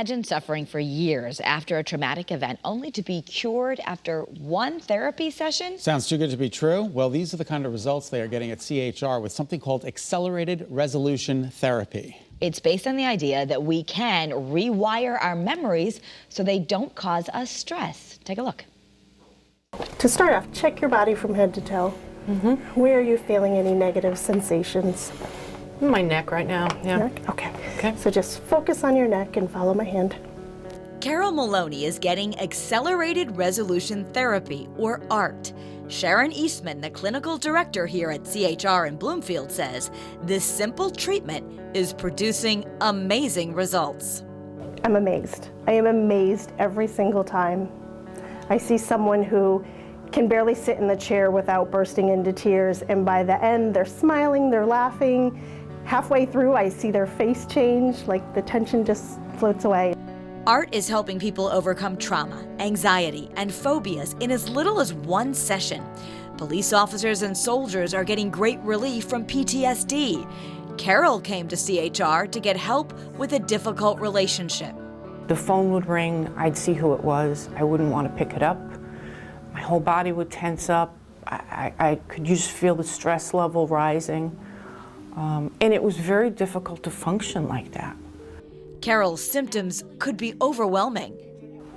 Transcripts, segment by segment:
Imagine suffering for years after a traumatic event only to be cured after one therapy session. Sounds too good to be true? Well, these are the kind of results they are getting at CHR with something called accelerated resolution therapy. It's based on the idea that we can rewire our memories so they don't cause us stress. Take a look. To start off, check your body from head to toe. Where are you feeling any negative sensations? My neck right now, yeah. Neck? Okay. Okay. So just focus on your neck and follow my hand. Carol Maloney is getting accelerated resolution therapy, or ART. Sharon Eastman, the clinical director here at CHR in Bloomfield, says this simple treatment is producing amazing results. I'm amazed. I am amazed every single time. I see someone who can barely sit in the chair without bursting into tears, and by the end, they're smiling, they're laughing. Halfway through, I see their face change, like the tension just floats away. ART is helping people overcome trauma, anxiety, and phobias in as little as one session. Police officers and soldiers are getting great relief from PTSD. Carol came to CHR to get help with a difficult relationship. The phone would ring, I'd see who it was, I wouldn't want to pick it up. My whole body would tense up. I could just feel the stress level rising. And it was very difficult to function like that. Carol's symptoms could be overwhelming.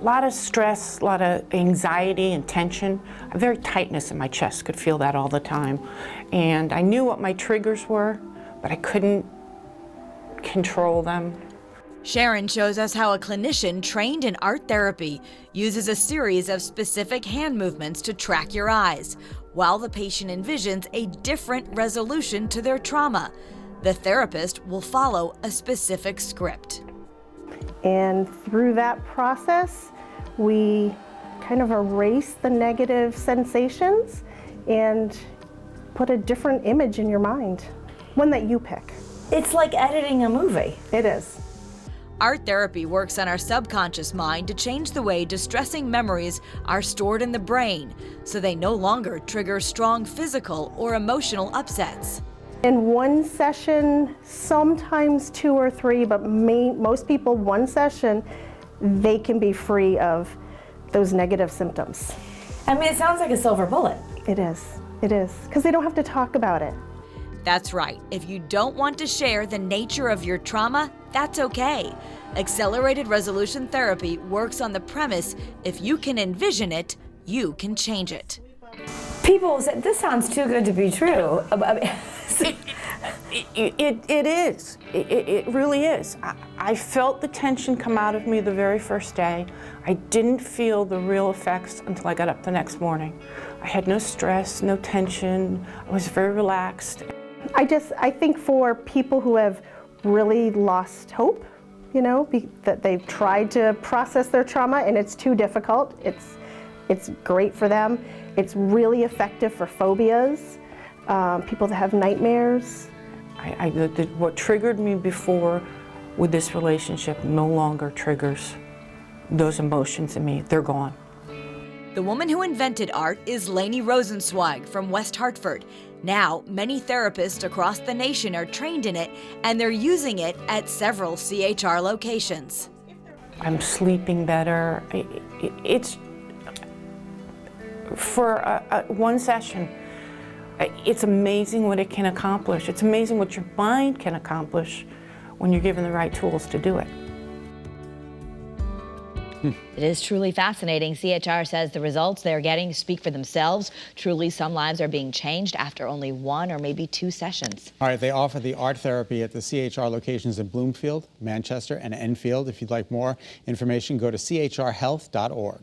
A lot of stress, a lot of anxiety and tension. A very tightness in my chest, could feel that all the time. And I knew what my triggers were, but I couldn't control them. Sharon shows us how a clinician trained in art therapy uses a series of specific hand movements to track your eyes, while the patient envisions a different resolution to their trauma. The therapist will follow a specific script. And through that process, we kind of erase the negative sensations and put a different image in your mind, one that you pick. It's like editing a movie. It is. Art therapy works on our subconscious mind to change the way distressing memories are stored in the brain, so they no longer trigger strong physical or emotional upsets. In one session, sometimes 2 or 3, but most people, one session, they can be free of those negative symptoms. I mean, it sounds like a silver bullet. It is, because they don't have to talk about it. That's right. If you don't want to share the nature of your trauma, that's okay. Accelerated resolution therapy works on the premise if you can envision it, you can change it. People say, this sounds too good to be true. It is. It really is. I felt the tension come out of me the very first day. I didn't feel the real effects until I got up the next morning. I had no stress, no tension. I was very relaxed. I think for people who have really lost hope, you know, that they've tried to process their trauma and it's too difficult, it's great for them. It's really effective for phobias, people that have nightmares. What triggered me before with this relationship no longer triggers those emotions in me. They're gone. The woman who invented art is Lainey Rosenzweig from West Hartford. Now, many therapists across the nation are trained in it, and they're using it at several CHR locations. I'm sleeping better. It's for one session. It's amazing what it can accomplish. It's amazing what your mind can accomplish when you're given the right tools to do it. It is truly fascinating. CHR says the results they're getting speak for themselves. Truly, some lives are being changed after only 1 or maybe 2 sessions. All right, they offer the art therapy at the CHR locations in Bloomfield, Manchester, and Enfield. If you'd like more information, go to chrhealth.org.